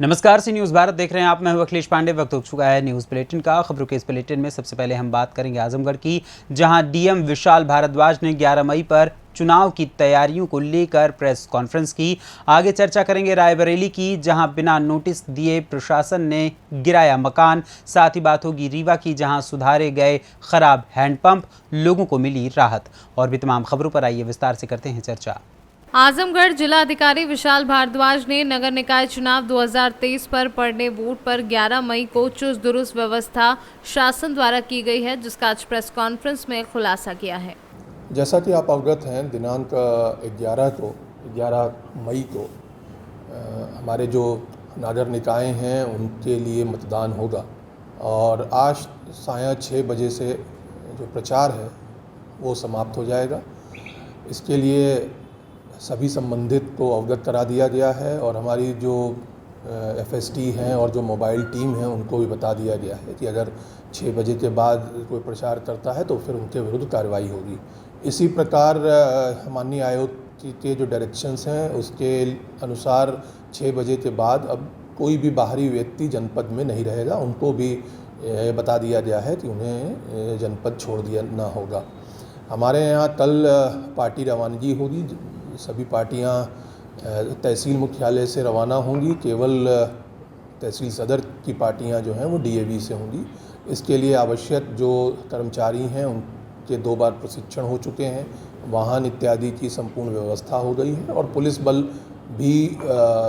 नमस्कार, सी न्यूज़ भारत देख रहे हैं आप। मैं हूं अखिलेश पांडे। वक्त हो चुका है न्यूज़ बुलेटिन का। खबरों के इस बुलेटिन में सबसे पहले हम बात करेंगे आजमगढ़ की, जहां डीएम विशाल भारद्वाज ने 11 मई पर चुनाव की तैयारियों को लेकर प्रेस कॉन्फ्रेंस की। आगे चर्चा करेंगे रायबरेली की, जहां बिना नोटिस दिए प्रशासन ने गिराया मकान। साथ ही बात होगी रीवा की, जहां सुधारे गए खराब हैंडपंप, लोगों को मिली राहत। और भी तमाम खबरों पर आइए विस्तार से करते हैं चर्चा। आजमगढ़ जिलाधिकारी विशाल भारद्वाज ने नगर निकाय चुनाव 2023 पर पड़ने वोट पर 11 मई को चुस्त दुरुस्त व्यवस्था शासन द्वारा की गई है, जिसका आज प्रेस कॉन्फ्रेंस में खुलासा किया है। जैसा कि आप अवगत हैं, दिनांक 11 मई को हमारे जो नगर निकाय हैं उनके लिए मतदान होगा और आज सायं 6 बजे से जो प्रचार है वो समाप्त हो जाएगा। इसके लिए सभी संबंधित को अवगत करा दिया गया है और हमारी जो एफएसटी हैं और जो मोबाइल टीम है उनको भी बता दिया गया है कि अगर 6 बजे के बाद कोई प्रचार करता है तो फिर उनके विरुद्ध कार्रवाई होगी। इसी प्रकार माननीय आयोग के जो डायरेक्शंस हैं उसके अनुसार 6 बजे के बाद अब कोई भी बाहरी व्यक्ति जनपद में नहीं रहेगा। उनको भी बता दिया गया है कि उन्हें जनपद छोड़ दिया ना होगा। हमारे यहाँ कल पार्टी रवानगी होगी। सभी पार्टियां तहसील मुख्यालय से रवाना होंगी। केवल तहसील सदर की पार्टियां जो हैं वो डीएवी से होंगी। इसके लिए आवश्यक जो कर्मचारी हैं उनके 2 बार प्रशिक्षण हो चुके हैं। वाहन इत्यादि की संपूर्ण व्यवस्था हो गई है और पुलिस बल भी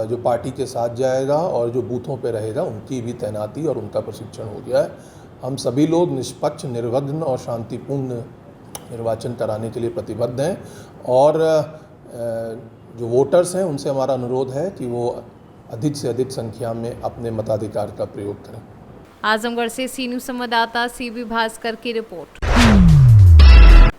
जो पार्टी के साथ जाएगा और जो बूथों पे रहेगा उनकी भी तैनाती और उनका प्रशिक्षण हो गया है। हम सभी लोग निष्पक्ष, निर्विघ्न और शांतिपूर्ण निर्वाचन कराने के लिए प्रतिबद्ध हैं और जो वोटर्स हैं उनसे हमारा अनुरोध है कि वो अधिक से अधिक संख्या में अपने मताधिकार का प्रयोग करें। आजमगढ़ से सी न्यूज़ संवाददाता सीबी भास्कर की रिपोर्ट।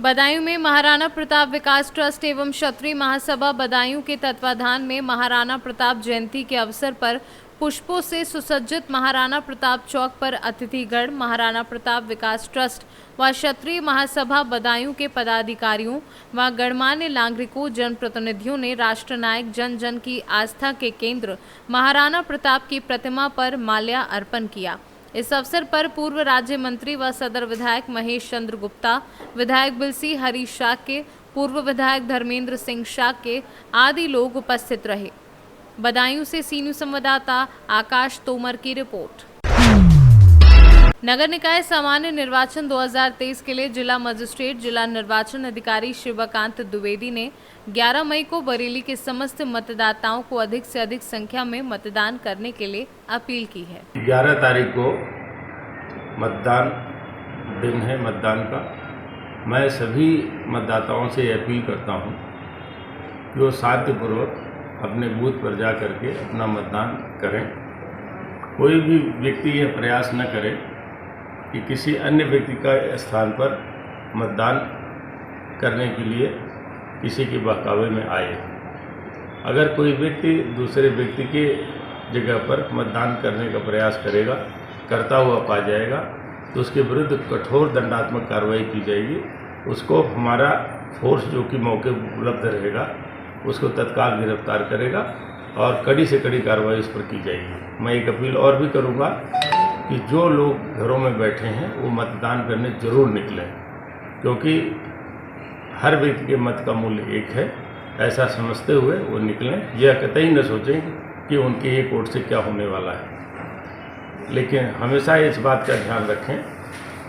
बदायूं में महाराणा प्रताप विकास ट्रस्ट एवं क्षत्रिय महासभा बदायूं के तत्वाधान में महाराणा प्रताप जयंती के अवसर पर पुष्पों से सुसज्जित महाराणा प्रताप चौक पर अतिथिगढ़, महाराणा प्रताप विकास ट्रस्ट व क्षत्रिय महासभा बदायूं के पदाधिकारियों व गणमान्य नागरिकों, जनप्रतिनिधियों ने राष्ट्रनायक जन जन की आस्था के केंद्र महाराणा प्रताप की प्रतिमा पर माल्या अर्पण किया। इस अवसर पर पूर्व राज्य मंत्री व सदर विधायक महेश चंद्र गुप्ता, विधायक बिलसी हरीश शाक्य, पूर्व विधायक धर्मेंद्र सिंह शाक्य आदि लोग उपस्थित रहे। बदायूं से सी न्यूज़ संवाददाता आकाश तोमर की रिपोर्ट। नगर निकाय सामान्य निर्वाचन 2023 के लिए जिला मजिस्ट्रेट, जिला निर्वाचन अधिकारी शिवकांत द्विवेदी ने 11 मई को बरेली के समस्त मतदाताओं को अधिक से अधिक संख्या में मतदान करने के लिए अपील की है। 11 तारीख को मतदान दिन है मतदान का। मैं सभी मतदाताओं से अपील करता हूं कि वो शांतिपूर्वक अपने बूथ पर जा करके अपना मतदान करें। कोई भी व्यक्ति यह प्रयास न करे कि किसी अन्य व्यक्ति का स्थान पर मतदान करने के लिए किसी के बहकावे में आए। अगर कोई व्यक्ति दूसरे व्यक्ति के जगह पर मतदान करने का प्रयास करेगा, करता हुआ पा जाएगा तो उसके विरुद्ध कठोर दंडात्मक कार्रवाई की जाएगी। उसको हमारा फोर्स जो कि मौके पर उपलब्ध रहेगा उसको तत्काल गिरफ्तार करेगा और कड़ी से कड़ी कार्रवाई उस पर की जाएगी। मैं एक अपील और भी करूंगा कि जो लोग घरों में बैठे हैं वो मतदान करने जरूर निकलें, क्योंकि हर व्यक्ति के मत का मूल्य एक है, ऐसा समझते हुए वो निकलें। यह कतई न सोचें कि उनके एक वोट से क्या होने वाला है, लेकिन हमेशा इस बात का ध्यान रखें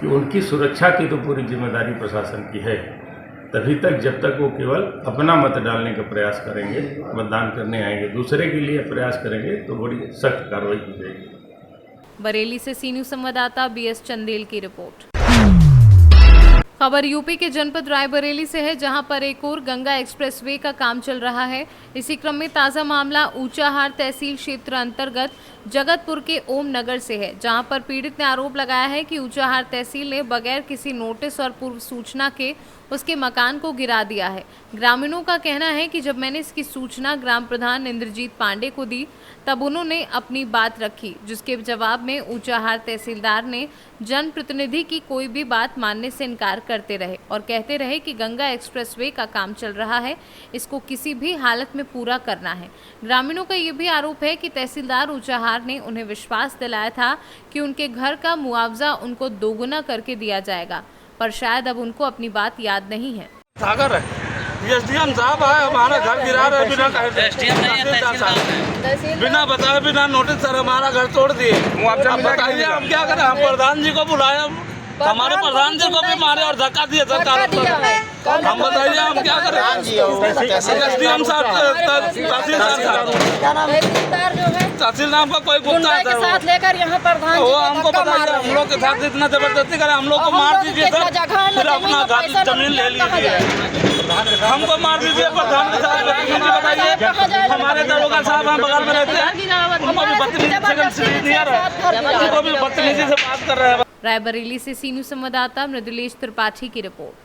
कि उनकी सुरक्षा की तो पूरी जिम्मेदारी प्रशासन की है। तभी तक जब तक वो केवल अपना मत डालने का प्रयास करेंगे, मतदान करने आएंगे, दूसरे के लिए प्रयास करेंगे तो बड़ी सख्त कार्रवाई की जाएगी। बरेली से सी न्यूज़ संवाददाता बीएस चंदेल की रिपोर्ट। खबर यूपी के जनपद रायबरेली से है, जहां पर एक और गंगा एक्सप्रेसवे का काम चल रहा है। इसी क्रम में ताज़ा मामला ऊंचाहार तहसील क्षेत्र अंतर्गत जगतपुर के ओम नगर से है, जहां पर पीड़ित ने आरोप लगाया है कि ऊंचाहार तहसील ने बगैर किसी नोटिस और पूर्व सूचना के उसके मकान को गिरा दिया है। ग्रामीणों का कहना है कि जब मैंने इसकी सूचना ग्राम प्रधान इंद्रजीत पांडे को दी तब उन्होंने अपनी बात रखी, जिसके जवाब में ऊंचाहार तहसीलदार ने जनप्रतिनिधि की कोई भी बात मानने से इनकार करते रहे और कहते रहे कि गंगा एक्सप्रेसवे का काम चल रहा है, इसको किसी भी हालत में पूरा करना है। ग्रामीणों का ये भी आरोप है कि तहसीलदार ऊंचाहार कुमार ने उन्हें विश्वास दिलाया था कि उनके घर का मुआवजा उनको दोगुना करके दिया जाएगा, पर शायद अब उनको अपनी बात याद नहीं है। सागर है, एसडीएम साहब है, हमारा घर गिरा रहे बिना बिना बताए बिना नोटिस सर हमारा घर तोड़ दिए। अब बताइए हम क्या करें? हम प्रधान जी को बुलाए, हमारे प्रधान जी को भी मारे और धक्का दिए सरकार। हम बताइए हम क्या करें? एसडीएम साहब, तहसीलदार साहब, तहसीलदार का कोई गुप्ता है सर, साथ लेकर यहाँ प्रधान वो हमको बताइए। हम लोग के साथ इतना जबरदस्ती करे, हम लोग को मार दीजिए सर, फिर अपना घर जमीन ले लीजिए, हमको मार दीजिए। प्रधान के साथ बताइए, हमारे दरोगा साहब हम बगल में रहते हैं, उनको भी बदतमीजी से बात कर रहे हैं। रायबरेली से सी न्यूज़ संवाददाता मृदुलेश त्रिपाठी की रिपोर्ट।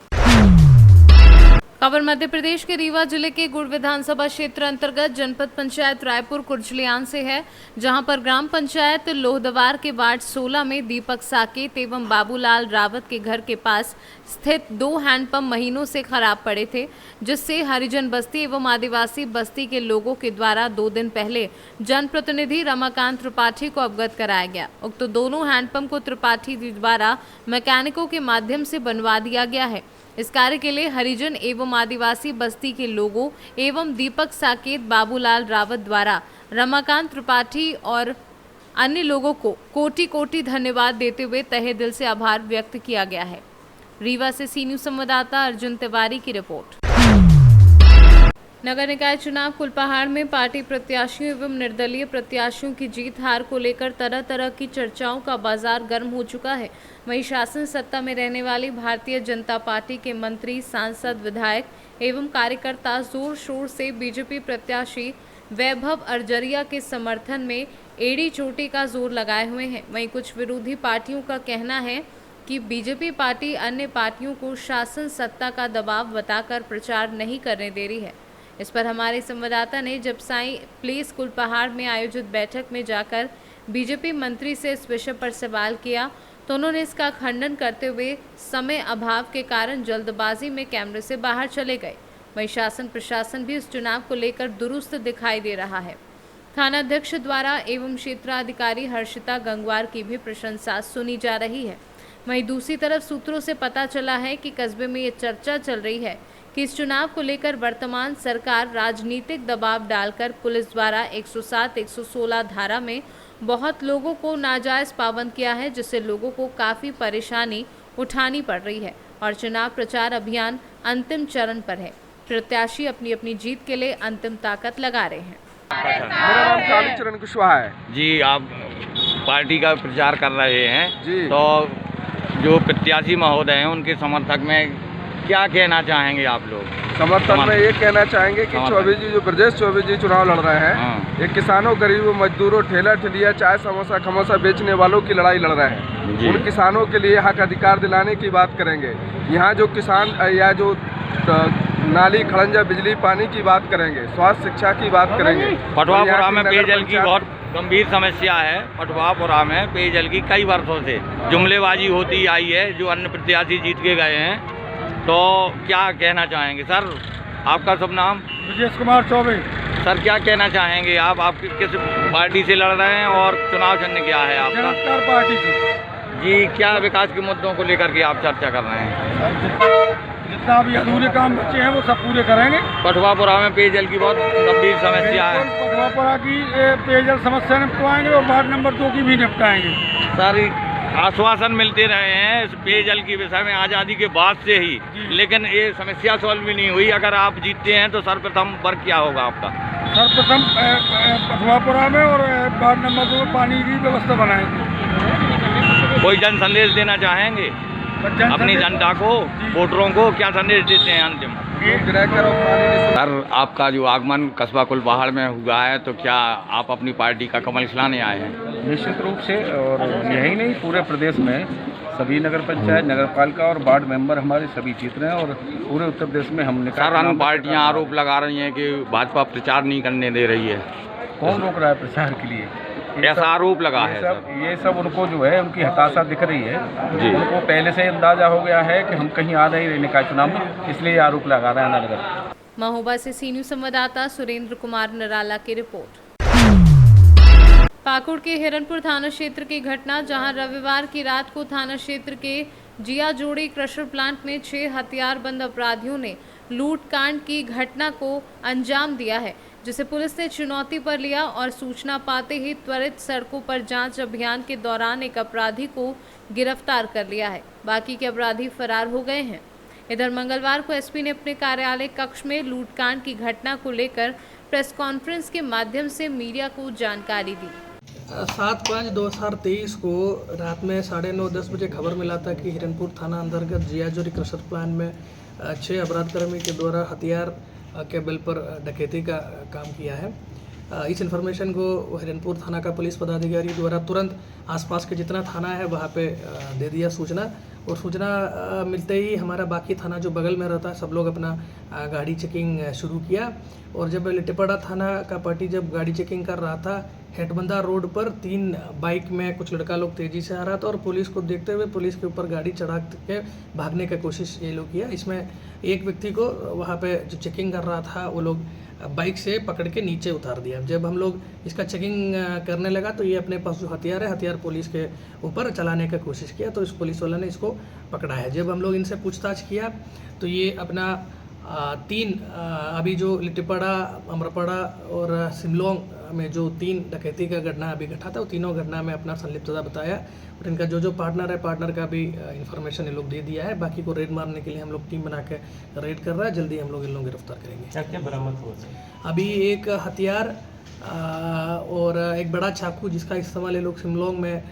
खबर मध्य प्रदेश के रीवा जिले के गुड़ विधानसभा क्षेत्र अंतर्गत जनपद पंचायत रायपुर कुर्जलियान से है, जहां पर ग्राम पंचायत लोहदवार के वार्ड 16 में दीपक साकेत एवं बाबूलाल रावत के घर के पास स्थित 2 हैंडपंप महीनों से खराब पड़े थे, जिससे हरिजन बस्ती एवं आदिवासी बस्ती के लोगों के द्वारा 2 दिन पहले जनप्रतिनिधि रमाकांत त्रिपाठी को अवगत कराया गया। उक्त दोनों हैंडपंप को त्रिपाठी द्वारा मैकेनिकों के माध्यम से बनवा दिया गया है। इस कार्य के लिए हरिजन एवं आदिवासी बस्ती के लोगों एवं दीपक साकेत बाबूलाल रावत द्वारा रमाकांत त्रिपाठी और अन्य लोगों को कोटि कोटि धन्यवाद देते हुए तहे दिल से आभार व्यक्त किया गया है। रीवा से सी न्यूज़ संवाददाता अर्जुन तिवारी की रिपोर्ट। नगर निकाय चुनाव कुलपहाड़ में पार्टी प्रत्याशियों एवं निर्दलीय प्रत्याशियों की जीत हार को लेकर तरह तरह की चर्चाओं का बाजार गर्म हो चुका है। वहीं शासन सत्ता में रहने वाली भारतीय जनता पार्टी के मंत्री, सांसद, विधायक एवं कार्यकर्ता जोर शोर से बीजेपी प्रत्याशी वैभव अर्जरिया के समर्थन में एड़ी चोटी का जोर लगाए हुए हैं। वहीं कुछ विरोधी पार्टियों का कहना है कि बीजेपी पार्टी अन्य पार्टियों को शासन सत्ता का दबाव बताकर प्रचार नहीं करने दे रही है। इस पर हमारे संवाददाता ने जब साई प्लेस कुलपहाड़ में आयोजित बैठक में जाकर बीजेपी मंत्री से इस विषय पर सवाल किया, तो उन्होंने इसका खंडन करते हुए समय अभाव के कारण जल्दबाजी में कैमरे से बाहर चले गए। वहीं शासन प्रशासन भी इस चुनाव को लेकर दुरुस्त दिखाई दे रहा है। थाना अध्यक्ष द्वारा एवं क्षेत्राधिकारी हर्षिता गंगवार की भी प्रशंसा सुनी जा रही है। वहीं दूसरी तरफ सूत्रों से पता चला है कि कस्बे में ये चर्चा चल रही है कि इस चुनाव को लेकर वर्तमान सरकार राजनीतिक दबाव डालकर पुलिस द्वारा 107-116 धारा में बहुत लोगों को नाजायज पाबंद किया है, जिससे लोगों को काफ़ी परेशानी उठानी पड़ रही है और चुनाव प्रचार अभियान अंतिम चरण पर है। प्रत्याशी अपनी अपनी जीत के लिए अंतिम ताकत लगा रहे हैं। मेरा नाम कालीचरण कुशवाहा है जी। आप पार्टी का प्रचार कर रहे हैं जी, तो जो प्रत्याशी महोदय हैं उनके समर्थक में क्या कहना चाहेंगे आप लोग? समर्थन में ये कहना चाहेंगे कि चौबे जी, जो ब्रजेश चौबे जी चुनाव लड़ रहे हैं, ये किसानों, गरीबों, मजदूरों, ठेला ठेलिया, चाय समोसा खमोसा बेचने वालों की लड़ाई लड़ रहे हैं। उन किसानों के लिए हक अधिकार दिलाने की बात करेंगे। यहाँ जो किसान या जो नाली, खड़ंजा, बिजली, पानी की बात करेंगे, स्वास्थ्य, शिक्षा की बात करेंगे। पटवापुरा में पेयजल की बहुत गंभीर समस्या है। पटवापुरा में पेयजल की कई वर्षों से जुमलेबाजी होती आई है, जो अन्य प्रत्याशी जीत के गए हैं। तो क्या कहना चाहेंगे सर? आपका शुभ नाम? ब्रजेश कुमार चौबे। सर क्या कहना चाहेंगे आप किस पार्टी से लड़ रहे हैं और चुनाव चिन्ह क्या है आपका? जनता पार्टी से जी। क्या विकास के मुद्दों को लेकर के आप चर्चा कर रहे हैं? जितना भी अधूरे काम बचे हैं वो सब पूरे करेंगे। पटवापुरा में पेयजल की बहुत गंभीर समस्या है। पटवापुरा की पेयजल समस्या निपटाएंगे और वार्ड नंबर 2 की भी निपटाएंगे। सर आश्वासन मिलते रहे हैं इस पेयजल के विषय में आज़ादी के बाद से ही, लेकिन ये समस्या सॉल्व भी नहीं हुई। अगर आप जीतते हैं तो सर्वप्रथम वर्क क्या होगा आपका? सर्वप्रथम पटवापुरा में और वार्ड नंबर 2 में पानी की व्यवस्था बनाएंगे। कोई जन संदेश देना चाहेंगे अपनी जनता को, वोटरों को? क्या संदेश देते हैं अंतिम? सर आपका जो आगमन कस्बा कुलपहाड़ में हुआ है, तो क्या आप अपनी पार्टी का कमल खिलाने आए हैं? निश्चित रूप से, और यही नहीं पूरे प्रदेश में सभी नगर पंचायत, नगर पालिका और वार्ड मेंबर हमारे सभी जीत रहे हैं और पूरे उत्तर प्रदेश में हमने। सर अन्य पार्टियां आरोप लगा रही हैं कि भाजपा प्रचार नहीं करने दे रही है। कौन रोक रहा है प्रचार के लिए? ऐसा आरोप लगा है। ये सब उनको जो है उनकी हताशा दिख रही है जी। उनको पहले से अंदाजा हो गया है कि हम कहीं आ नहीं रहे निकाय चुनाव में, इसलिए आरोप लगा रहे हैं नगर। महोबा से सी न्यूज़ संवाददाता सुरेंद्र कुमार निराला की रिपोर्ट। पाकुड़ के हिरनपुर थाना क्षेत्र की घटना, जहां रविवार की रात को थाना क्षेत्र के जिया जोड़ी क्रशर प्लांट में 6 हथियारबंद अपराधियों ने लूटकांड की घटना को अंजाम दिया है, जिसे पुलिस ने चुनौती पर लिया और सूचना पाते ही त्वरित सड़कों पर जांच अभियान के दौरान एक अपराधी को गिरफ्तार कर लिया है। बाकी के अपराधी फरार हो गए हैं। इधर मंगलवार को एसपी ने अपने कार्यालय कक्ष में लूटकांड की घटना को लेकर प्रेस कॉन्फ्रेंस के माध्यम से मीडिया को जानकारी दी। 7/5/2023 को रात में 9:30-10 बजे खबर मिला था कि हिरनपुर थाना अंतर्गत जियाजोरी क्रशर प्लांट में 6 अपराधकर्मी के द्वारा हथियार के बल पर डकैती का काम किया है। इस इन्फॉर्मेशन को हिरनपुर थाना का पुलिस पदाधिकारी द्वारा तुरंत आसपास के जितना थाना है वहाँ पे दे दिया सूचना, और सूचना मिलते ही हमारा बाकी थाना जो बगल में रहता है सब लोग अपना गाड़ी चेकिंग शुरू किया। और जब लिट्टीपाड़ा थाना का पार्टी जब गाड़ी चेकिंग कर रहा था, हेटबंदा रोड पर 3 बाइक में कुछ लड़का लोग तेज़ी से आ रहा था और पुलिस को देखते हुए पुलिस के ऊपर गाड़ी चढ़ा के भागने का कोशिश ये लोग किया। इसमें एक व्यक्ति को वहाँ पे जो चेकिंग कर रहा था वो लोग बाइक से पकड़ के नीचे उतार दिया। जब हम लोग इसका चेकिंग करने लगा तो ये अपने पास जो हथियार है, हथियार पुलिस के ऊपर चलाने का कोशिश किया, तो इस पुलिस वाला ने इसको पकड़ा है। जब हम लोग इनसे पूछताछ किया तो ये अपना 3 अभी जो लिट्टीपाड़ा, अमरपाड़ा और सिमलोंग में जो 3 डकैती का घटना अभी घटा था, वो तीनों घटना में अपना संलिप्तता बताया, और इनका जो पार्टनर है, पार्टनर का भी इन्फॉर्मेशन ये लोग दे दिया है। बाकी को रेड मारने के लिए हम लोग टीम बना के रेड कर रहा है। जल्दी हम लोग इन लोगों को गिरफ्तार करेंगे। क्या क्या बरामद हुआ? अभी एक हथियार और एक बड़ा चाकू जिसका इस्तेमाल ये लोग सिमलोंग में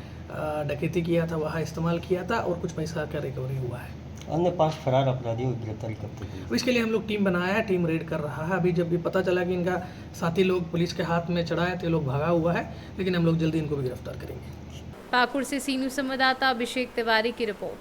डकैती किया था वहाँ इस्तेमाल किया था, और कुछ पैसा का रिकवरी हुआ है। अन्य 5 फरार अपराधियों की गिरफ्तारी कब तक हुई? इसके लिए हम लोग टीम बनाया है, टीम रेड कर रहा है। अभी जब भी पता चला कि इनका साथी लोग पुलिस के हाथ में चढ़ा है तो ये लोग भागा हुआ है, लेकिन हम लोग जल्दी इनको भी गिरफ्तार करेंगे। पाकुड़ से सी न्यूज़ संवाददाता अभिषेक तिवारी की रिपोर्ट।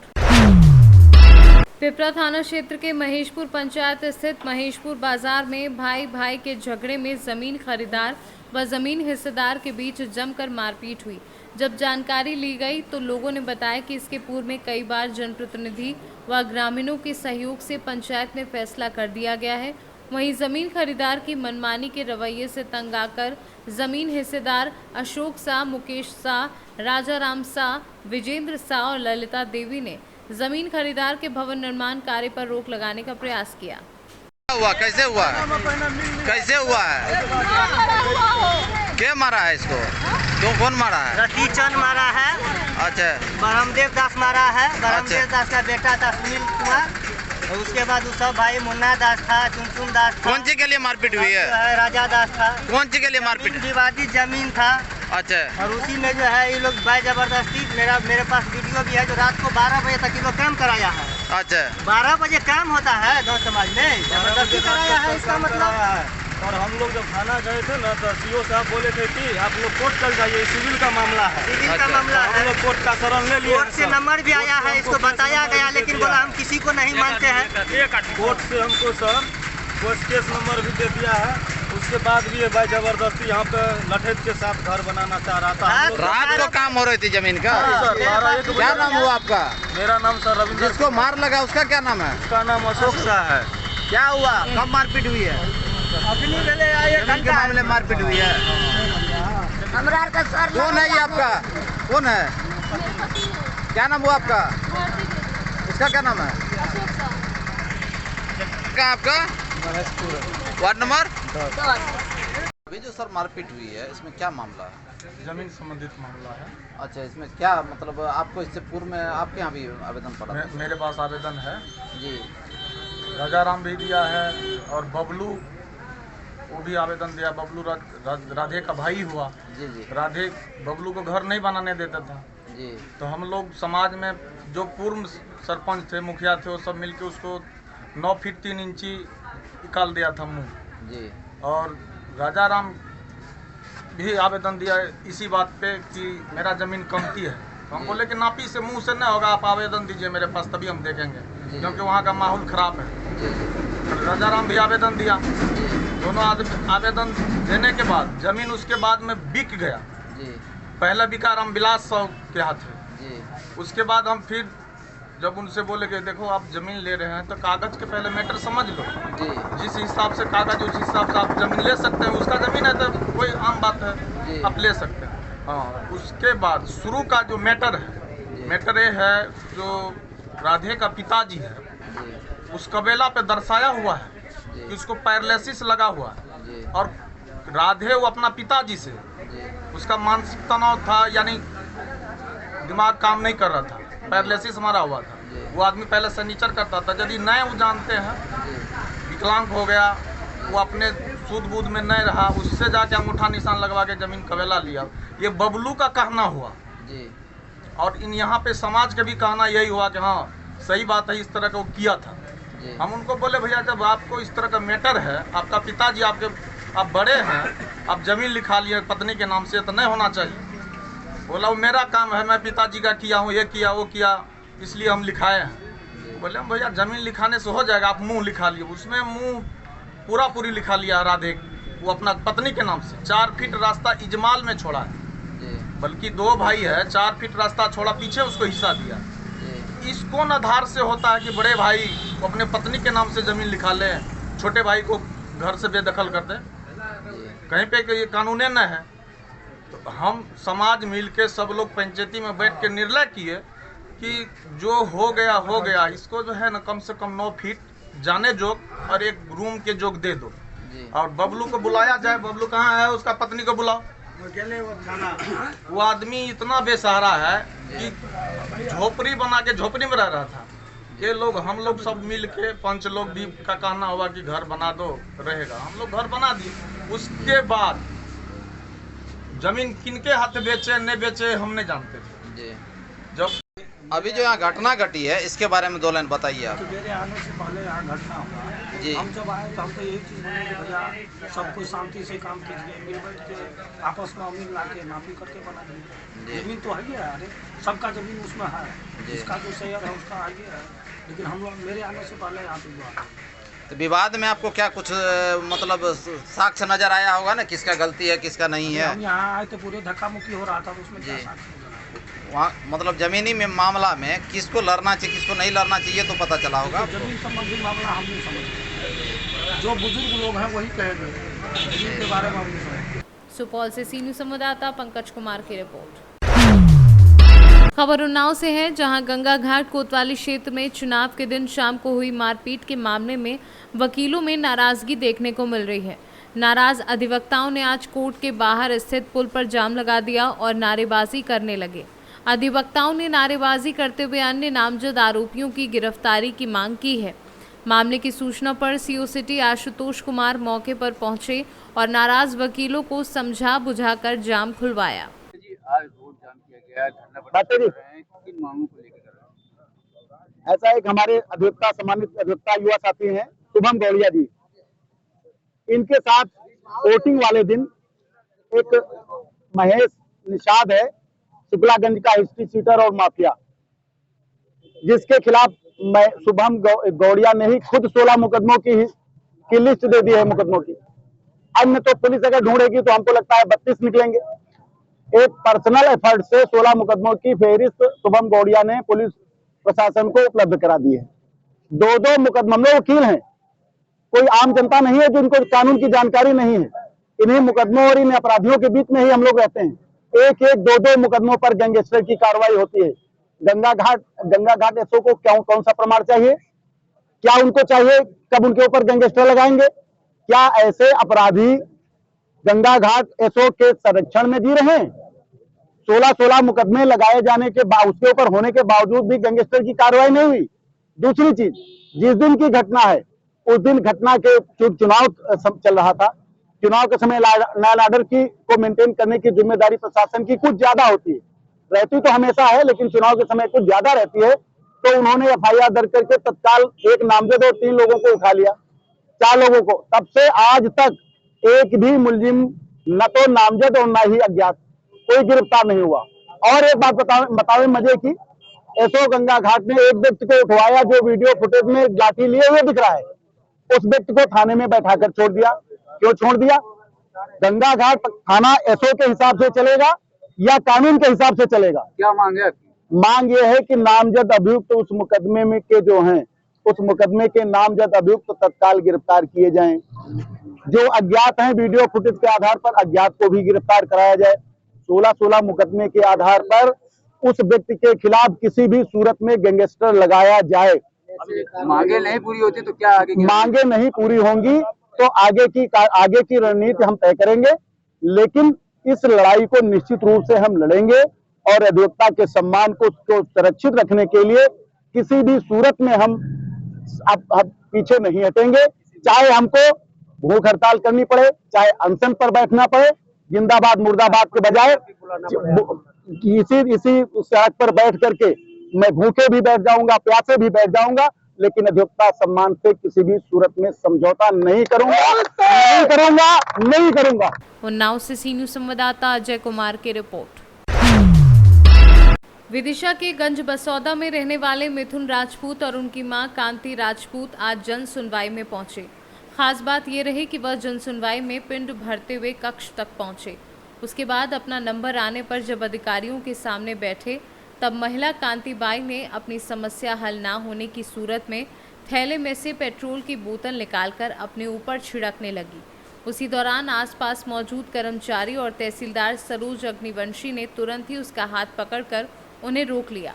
पिपरा थाना क्षेत्र के महेशपुर पंचायत स्थित महेशपुर बाजार में भाई के झगड़े में जमीन खरीदार व जमीन हिस्सेदार के बीच जमकर मारपीट हुई। जब जानकारी ली गई तो लोगों ने बताया कि इसके पूर्व में कई बार जनप्रतिनिधि व ग्रामीणों के सहयोग से पंचायत में फैसला कर दिया गया है। वहीं जमीन खरीदार की मनमानी के रवैये से तंग आकर जमीन हिस्सेदार अशोक शाह, मुकेश शाह, राजा राम शाह, विजेंद्र शाह और ललिता देवी ने जमीन खरीदार के भवन निर्माण कार्य पर रोक लगाने का प्रयास किया। कैसे हुआ है? क्या मारा है इसको? क्यों, कौन मारा है? रति चंद मारा है। अच्छा। ब्रह्मदेव दास मारा है। ब्रह्मदेव दास का बेटा था सुनील कुमार, और उसके बाद दूसरा भाई मुन्ना दास था, चुनचुन दास था। कौन सी के लिए मारपीट हुई है? राजा दास था। कौन सी के लिए मारपीट? विवादित जमीन था। अच्छा। और उसी में जो है ये लोग बाय जबरदस्ती, मेरे पास वीडियो भी है, जो रात को 12 बजे तक ये लोग काम कराया है। अच्छा। 12 बजे काम होता है गाँव समाज में, जबरदस्ती कराया है, इसका मतलब। और हम लोग जब थाना गए थे ना तो सीओ साहब बोले थे कि आप लोग कोर्ट चल जाइए, सिविल का मामला है। सिविल का मामला है। हम लोग कोर्ट का शरण ले लिए। कोर्ट से नंबर भी आया है, इसको बताया गया, लेकिन बोला हम किसी को नहीं मानते हैं। कोर्ट से हमको सर कोर्ट केस नंबर भी दे दिया है। उसके बाद भी ये भाई जबरदस्ती यहाँ पे लठेज के साथ घर बनाना चाह रहा था। रात को काम हो रही थी जमीन का। क्या नाम हुआ आपका? मेरा नाम सर रविंद्र। जिसको मार लगा उसका क्या नाम है? उसका नाम अशोक शाह है। क्या हुआ, कब मारपीट हुई है? अपनी वेले आए जमीन के मामले में मारपीट हुई है। कौन है ये आपका? कौन है? क्या नाम हुआ आपका? इसका क्या नाम है? क्या आपका? Ward number 10। अभी जो सर मारपीट हुई है इसमें क्या मामला है? जमीन संबंधित मामला है। अच्छा, इसमें क्या मतलब आपको इससे पूर्व में आपके यहाँ भी आवेदन पड़ा? मेरे पास आवेदन है जी। राजाराम भी दिया है और बबलू वो भी आवेदन दिया। बबलू राधे का भाई हुआ। जी जी। राधे बबलू को घर नहीं बनाने देता था जी। तो हम लोग समाज में जो पूर्व सरपंच थे, मुखिया थे, वो सब मिलके उसको 9 फीट 3 इंची निकाल दिया था मुँह जी। और राजाराम भी आवेदन दिया इसी बात पे कि मेरा ज़मीन कमती है। तो हम बोले कि नापी से मुंह से नहीं होगा, आप आवेदन दीजिए मेरे पास, तभी हम देखेंगे, क्योंकि वहाँ का माहौल ख़राब है। राजाराम भी आवेदन दिया। दोनों आवेदन देने के बाद ज़मीन उसके बाद में बिक गया। पहला बिका रामविलास साहू के हाथ है। उसके बाद हम फिर जब उनसे बोले कि देखो आप ज़मीन ले रहे हैं तो कागज़ के पहले मैटर समझ लो। जिस हिसाब से कागज़ उस हिसाब से आप ज़मीन ले सकते हैं। उसका ज़मीन है तो कोई आम बात है, आप ले सकते हैं। हाँ, उसके बाद शुरू का जो मैटर है, मैटर ये है जो राधे का पिताजी है, उस कबेला पे दर्शाया हुआ है कि उसको पैरालिसिस लगा हुआ है और राधे वो अपना पिताजी से उसका मानसिक तनाव था, यानी दिमाग काम नहीं कर रहा था, पैरालिसिस मारा हुआ था। वो आदमी पहले सनीचर करता था, यदि नए वो जानते हैं, विकलांग हो गया, वो अपने सूद बूद में नहीं रहा, उससे जाके अंगूठा निशान लगवा के जमीन कबेला लिया। ये बबलू का कहना हुआ और इन यहाँ पे समाज के भी कहना यही हुआ कि हाँ सही बात है, इस तरह का वो किया था। हम उनको बोले भैया जब आपको इस तरह का मैटर है, आपका पिताजी आप बड़े हैं, आप जमीन लिखा लिए पत्नी के नाम से, तो नहीं होना चाहिए। बोला वो मेरा काम है, मैं पिताजी का किया हूँ, ये किया वो किया, इसलिए हम लिखाए हैं। बोले हम भैया जमीन लिखाने से हो जाएगा, आप मुंह लिखा लिए। उसमें मुंह पूरी लिखा लिया राधे, वो अपना पत्नी के नाम से। 4 फीट रास्ता इजमाल में छोड़ा है, बल्कि 2 भाई है, 4 फीट रास्ता छोड़ा, पीछे उसको हिस्सा दिया। इस कौन आधार से होता है कि बड़े भाई वो अपने पत्नी के नाम से जमीन लिखा ले, छोटे भाई को घर से बेदखल कर दे? कहीं पे ये कानून न है। तो हम समाज मिल के सब लोग पंचायती में बैठ के निर्णय किए कि जो हो गया, इसको जो है ना कम से कम 9 फीट जाने जोग और एक रूम के जोग दे दो, और बबलू को बुलाया जाए। बबलू कहाँ है, उसका पत्नी को बुलाओ। वो आदमी इतना बेसहारा है कि झोपड़ी बना के झोपड़ी में रह रहा था। ये लोग हम लोग सब मिल के 5 लोग भी का कहना हुआ कि घर बना दो, रहेगा। हम लोग घर बना दिए। उसके बाद जमीन किनके हाथ बेचे नहीं बेचे हम नहीं जानते थे। जब अभी जो यहाँ घटना घटी है इसके बारे में 2 लाइन बताइए आप। मेरे आने से पहले यहाँ घटना हुआ जी। हम जब आए तो हमको यही चीज़ बोले कि भैया सब कुछ शांति से काम कीजिए, मिल बैठ के आपस में अमीन ला के माफी करके बना दीजिए। जमीन तो है ही है, अरे सबका जमीन उसमें है, जिसका जो शेयर है उसका आगे है, लेकिन हम लोग मेरे आने से पहले यहाँ पे हुआ। तो विवाद में आपको क्या कुछ मतलब साक्ष्य नजर आया होगा ना, किसका गलती है किसका नहीं है? हम यहाँ आए तो पूरे धक्का मुक्की हो रहा था, तो उसमें क्या साक्ष्य? वहाँ मतलब जमीनी में मामला में किसको लड़ना चाहिए किसको नहीं लड़ना चाहिए तो पता चला होगा। जमीन संबंधी मामला हम नहीं समझते, जो बुजुर्ग लोग हैं वही कहेंगे, जमीन के बारे में हम नहीं समझते। सुपौल से सी न्यूज़ संवाददाता पंकज कुमार की रिपोर्ट। खबर उन्नाव से है, जहां गंगा घाट कोतवाली क्षेत्र में चुनाव के दिन शाम को हुई मारपीट के मामले में वकीलों में नाराजगी देखने को मिल रही है। नाराज अधिवक्ताओं ने आज कोर्ट के बाहर स्थित पुल पर जाम लगा दिया और नारेबाजी करने लगे। अधिवक्ताओं ने नारेबाजी करते हुए अन्य नामजद आरोपियों की गिरफ्तारी की मांग की है। मामले की सूचना पर सीओ सिटी आशुतोष कुमार मौके पर पहुंचे और नाराज वकीलों को समझा बुझाकर जाम खुलवाया। ऐसा एक हमारे अधिवक्ता सम्मानित अधिवक्ता युवा साथी हैं शुभम गौड़िया जी, इनके साथ वोटिंग वाले दिन एक महेश निषाद है, शुक्लागंज का हिस्ट्री सीटर और माफिया, जिसके खिलाफ मैं शुभम गौड़िया ने ही खुद 16 मुकदमों की लिस्ट दे दी है मुकदमों की। अन्य तो पुलिस अगर ढूंढेगी तो हमको लगता है 32 निकलेंगे। एक पर्सनल एफर्ट से 16 मुकदमों की फेहरिस्त शुभम गौड़िया ने पुलिस प्रशासन को उपलब्ध करा दी है। 2-2 मुकदमों में वकील हैं, कोई आम जनता नहीं है जिनको कानून की जानकारी नहीं है। इन्हीं मुकदमों और इन अपराधियों के बीच में ही हम लोग रहते हैं। 1-1, 2-2 मुकदमों पर गैंगस्टर की कार्रवाई होती है। गंगा घाट एसओ को कौन सा प्रमाण चाहिए? क्या उनको चाहिए? कब उनके ऊपर गैंगस्टर लगाएंगे? क्या ऐसे अपराधी गंगा घाट एसओ के संरक्षण में जी रहे हैं? 16 मुकदमे लगाए जाने के बाद उसके ऊपर होने के बावजूद भी गैंगस्टर की कार्रवाई नहीं हुई। दूसरी चीज, जिस दिन की घटना है उस दिन घटना के चुनाव चल रहा था। चुनाव के समय लॉ एंड ऑर्डर को मेंटेन करने की जिम्मेदारी प्रशासन की कुछ ज्यादा होती है, रहती तो हमेशा है लेकिन चुनाव के समय कुछ ज्यादा रहती है। तो उन्होंने एफआईआर दर्ज करके तत्काल एक नामजद और 3 लोगों को उठा लिया, 4 लोगों को। तब से आज तक एक भी मुलजिम न तो नामजद और न ही अज्ञात कोई गिरफ्तार नहीं हुआ। और एक बात बतावे मजे की, एसओ गंगा घाट ने एक व्यक्ति को उठवाया जो वीडियो फुटेज में लाठी लिए हुए दिख रहा है, उस व्यक्ति को थाने में बैठाकर छोड़ दिया। क्यों छोड़ दिया? गंगा घाट थाना एसओ के हिसाब से चलेगा या कानून के हिसाब से चलेगा? क्या मांग है? मांग ये है कि नामजद अभियुक्त उस मुकदमे में के जो हैं, उस मुकदमे के नामजद अभियुक्त तत्काल गिरफ्तार किए जाएं। जो अज्ञात हैं वीडियो फुटेज के आधार पर अज्ञात को भी गिरफ्तार कराया जाए। 16 मुकदमे के आधार पर उस व्यक्ति के खिलाफ किसी भी सूरत में गैंगस्टर लगाया जाए। मांगे नहीं पूरी होती तो क्या आगे? मांगे नहीं पूरी होंगी तो आगे की रणनीति हम तय करेंगे, लेकिन इस लड़ाई को निश्चित रूप से हम लड़ेंगे और अधिवक्ता के सम्मान को सुरक्षित रखने के लिए किसी भी सूरत में हम अब पीछे नहीं हटेंगे। चाहे हमको भूख हड़ताल करनी पड़े, चाहे अनशन पर बैठना पड़े, जिंदाबाद मुर्दाबाद के बजाय इसी सड़क पर बैठ करके मैं भूखे भी बैठ जाऊंगा, प्यासे भी बैठ जाऊंगा, लेकिन अधिवक्ता सम्मान से किसी भी सूरत में समझौता नहीं करूंगा। उन्नाव से सी न्यूज़ संवाददाता अजय कुमार की रिपोर्ट। विदिशा के गंज बसौदा में रहने वाले मिथुन राजपूत और उनकी मां कांति राजपूत आज जन सुनवाई में पहुंचे। खास बात यह रही कि वह जन सुनवाई में पिंड भरते हुए कक्ष तक पहुंचे। उसके बाद अपना नंबर आने पर जब अधिकारियों के सामने बैठे तब महिला कांतिबाई ने अपनी समस्या हल ना होने की सूरत में थैले में से पेट्रोल की बोतल निकालकर अपने ऊपर छिड़कने लगी। उसी दौरान आसपास मौजूद कर्मचारी और तहसीलदार सरोज अग्निवंशी ने तुरंत ही उसका हाथ पकड़कर उन्हें रोक लिया।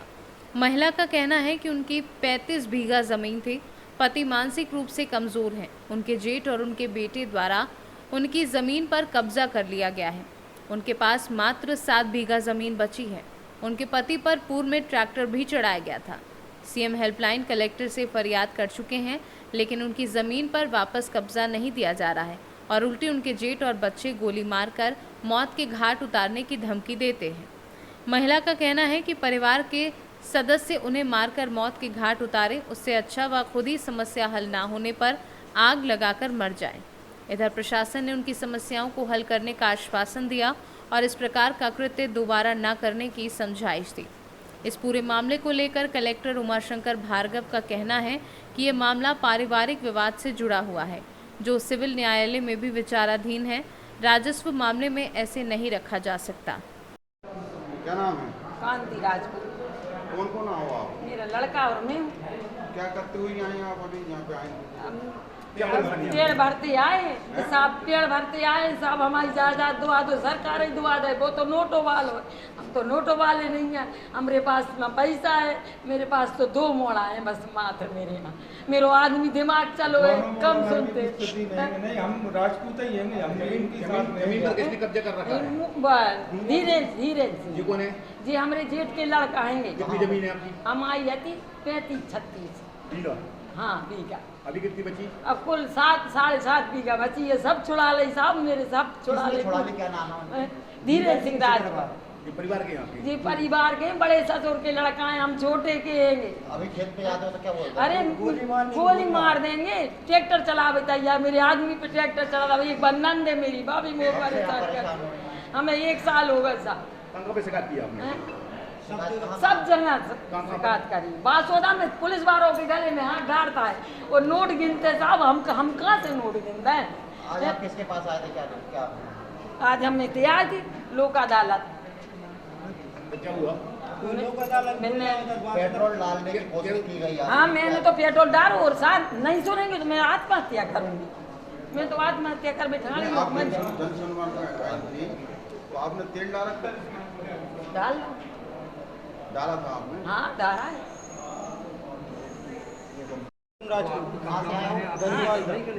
महिला का कहना है कि उनकी 35 बीघा जमीन थी। पति मानसिक रूप से कमजोर हैं। उनके जेठ और उनके बेटे द्वारा उनकी जमीन पर कब्जा कर लिया गया है। उनके पास मात्र 7 बीघा जमीन बची है। उनके पति पर पूर्व में ट्रैक्टर भी चढ़ाया गया था। सीएम हेल्पलाइन कलेक्टर से फरियाद कर चुके हैं, लेकिन उनकी ज़मीन पर वापस कब्जा नहीं दिया जा रहा है और उल्टी उनके जेठ और बच्चे गोली मारकर मौत के घाट उतारने की धमकी देते हैं। महिला का कहना है कि परिवार के सदस्य उन्हें मारकर मौत के घाट उतारे, उससे अच्छा वह खुद ही समस्या हल ना होने पर आग लगाकर मर जाए। इधर प्रशासन ने उनकी समस्याओं को हल करने का आश्वासन दिया और इस प्रकार का कृत्य दोबारा न करने की समझाइश दी। इस पूरे मामले को लेकर कलेक्टर उमाशंकर भार्गव का कहना है कि ये मामला पारिवारिक विवाद से जुड़ा हुआ है, जो सिविल न्यायालय में भी विचाराधीन है। राजस्व मामले में ऐसे नहीं रखा जा सकता। क्या नाम है? कांति राजपूत। कौन कौन आओ आप? मेरा लड़का और मैं। क्या करते हुए आप अभी यहाँ पे आए? पेड़ भरते आए साहब, पेड़ भरते आए साहब। हमारी जायदाद दुआ दो, सरकार ही दुआ दे। वो तो नोटों वाले, हम तो नोटों वाले नहीं हैं। हमारे पास ना पैसा है, मेरे पास तो 2 मोड़ा है बस मात्र मेरे यहाँ। मेरे आदमी दिमाग चलो है, कम सुनते नहीं। हम राजपूत ही हैं, हम इनके साथ जमीन पर किसने कब्जा कर रखा है? धीरे जी कौन है? जी हमारे जेठ के लड़का है। कितनी जमीन है आपकी? हमारी है 35-36 बीघा। हाँ बीघा। अभी कितनी बची? अब कुल 7-7.5 बीघा बची है। सब छुड़ा ले साहब, मेरे सब छुड़ा ले। क्या नाम है? धीरे सिंह राजपूत। ये परिवार के यहाँ पे? जी परिवार के, बड़े ससुर के लड़का हैं, हम छोटे के हैं। अभी खेत पे जाते हो तो क्या बोलते? अरे गोली मार देंगे। ट्रैक्टर चला बताइए, मेरे आदमी पे ट्रैक्टर चला। एक बंधन दे मेरी भाभी मोह हमें 1 साल हो गया साहब। कहाँ पे शिकायत की आपने? सब जगह शिकायत करी। बासोदा में पुलिस वालों के गले में हाथ डालता है, वो नोट गिनते साहब। हम कहाँ से नोट गिनते हैं? आज आप किसके पास आए थे? क्या आज हमने तैयार थी लोक अदालत। क्या हुआ? मैंने पेट्रोल डालने की कोशिश की गई। हाँ मैंने तो पेट्रोल डाल, और साथ नहीं सुनेंगे तो मैं आत्महत्या करूंगी। मैं तो आत्महत्या कर बैठा। तो आपने तेल डाला था आपने? हाँ डाला है।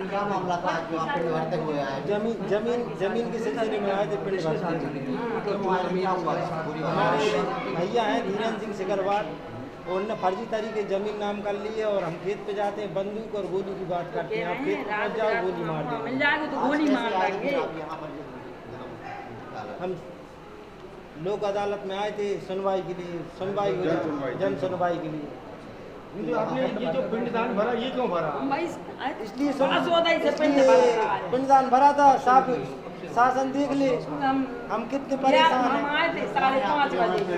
क्या मामला था जो आप पिंड भरते हुए आए? जमीन के सिलसिले में आए थे पिंड भरते। हमारे भैया हैं धीरेन्द्र सिंह सिकरवार, उन्होंने फर्जी तरीके जमीन नाम कर ली है और हम खेत पे जाते हैं, बंदूक और गोली की बात करते हैं। आप खेत पहुँच जाओ, गोली मार देंगे। मिल जाएगा तो गोली मार देंगे। हम लोक अदालत में आए थे सुनवाई के लिए, जन सुनवाई के लिए। आपने ये जो पिंडदान भरा, ये क्यों भरा? इसलिए पिंडदान भरा था साहब। शासन देख ले हम कितने परेशान हैं।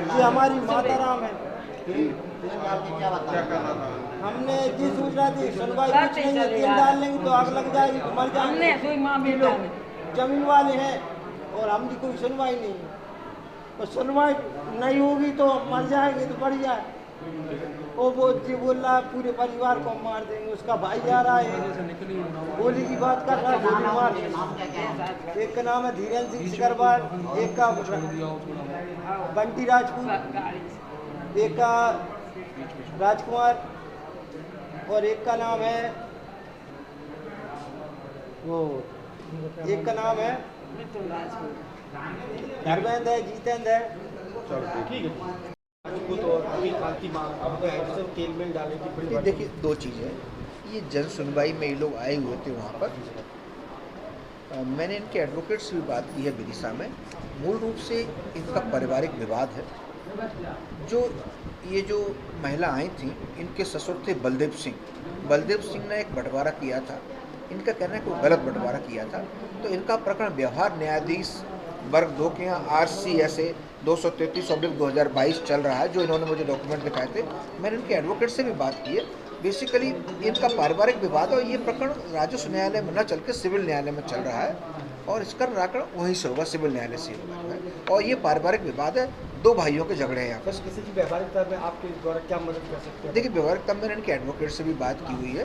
ये हमारी माता राम है। हमने ये सोच रहा थी सुनवाई कुछ नहीं है, तेल डाल लेंगे तो आग लग जाएगी तो मर जाएंगे। जमीन वाले हैं और हम भी कोई सुनवाई नहीं है। तो सुनवाई नहीं होगी तो मर जाएंगे तो बढ़ जाए। और वो जी बोल रहा है पूरे परिवार को हम मार देंगे, उसका भाई आ रहा है गोली की बात कर रहा है, गोली मार। एक का नाम है धीरेन्द्र सिंह सिकरवार, एक का बंटी राजपूत, एक का राजकुमार और एक का नाम है वो, एक का नाम है धर्मेंद्र है, जितेंद्र है। ठीक है, तो अभी कांति मां अब तेल में डालने की बड़ी। देखिए दो चीज़ें, ये जन सुनवाई में ये लोग आए हुए थे वहाँ पर। मैंने इनके एडवोकेट से भी बात की है विदिशा में। मूल रूप से इनका पारिवारिक विवाद है। ये जो महिला आई थी, इनके ससुर थे बलदेव सिंह ने एक बंटवारा किया था। इनका कहना है कि वो गलत बंटवारा किया था, तो इनका प्रकरण व्यवहार न्यायाधीश वर्ग 2 के यहाँ RCSA 233/2022 चल रहा है, जो इन्होंने मुझे डॉक्यूमेंट दिखाए थे। मैंने इनके एडवोकेट से भी बात की है। बेसिकली इनका पारिवारिक विवाद और ये प्रकरण राजस्व न्यायालय में न चल के सिविल न्यायालय में चल रहा है और इसका निराकरण वहीं से होगा, सिविल न्यायालय से होगा। और ये पारिवारिक विवाद है, दो भाइयों के झगड़े हैं यहाँ पर। किसी की व्यवहारिकता में आपके द्वारा क्या मदद कर सकते हैं? देखिए व्यवहारिकता में इनके एडवोकेट से भी बात की हुई है,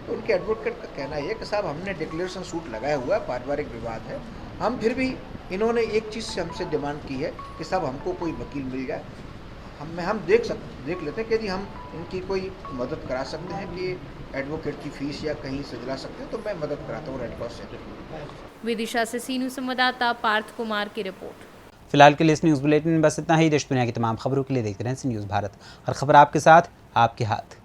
तो उनके एडवोकेट का कहना है कि साहब हमने डिक्लेरेशन सूट लगाया हुआ है, पारिवारिक विवाद है। हम फिर भी इन्होंने एक चीज़ से हमसे डिमांड की है कि साहब हमको कोई वकील मिल जाए, हम देख लेते हैं कि यदि हम इनकी कोई मदद करा सकते हैं कि एडवोकेट की फीस या कहीं से दिला सकते हैं तो मैं मदद कराता हूँ रेड क्रॉस से। विदिशा से सी न्यूज़ संवाददाता पार्थ कुमार की रिपोर्ट। फिलहाल के लिए इस न्यूज़ बुलेटिन में बस इतना ही। देश दुनिया की तमाम खबरों के लिए देखते रहें सी न्यूज़ भारत। हर खबर आपके साथ, आपके हाथ।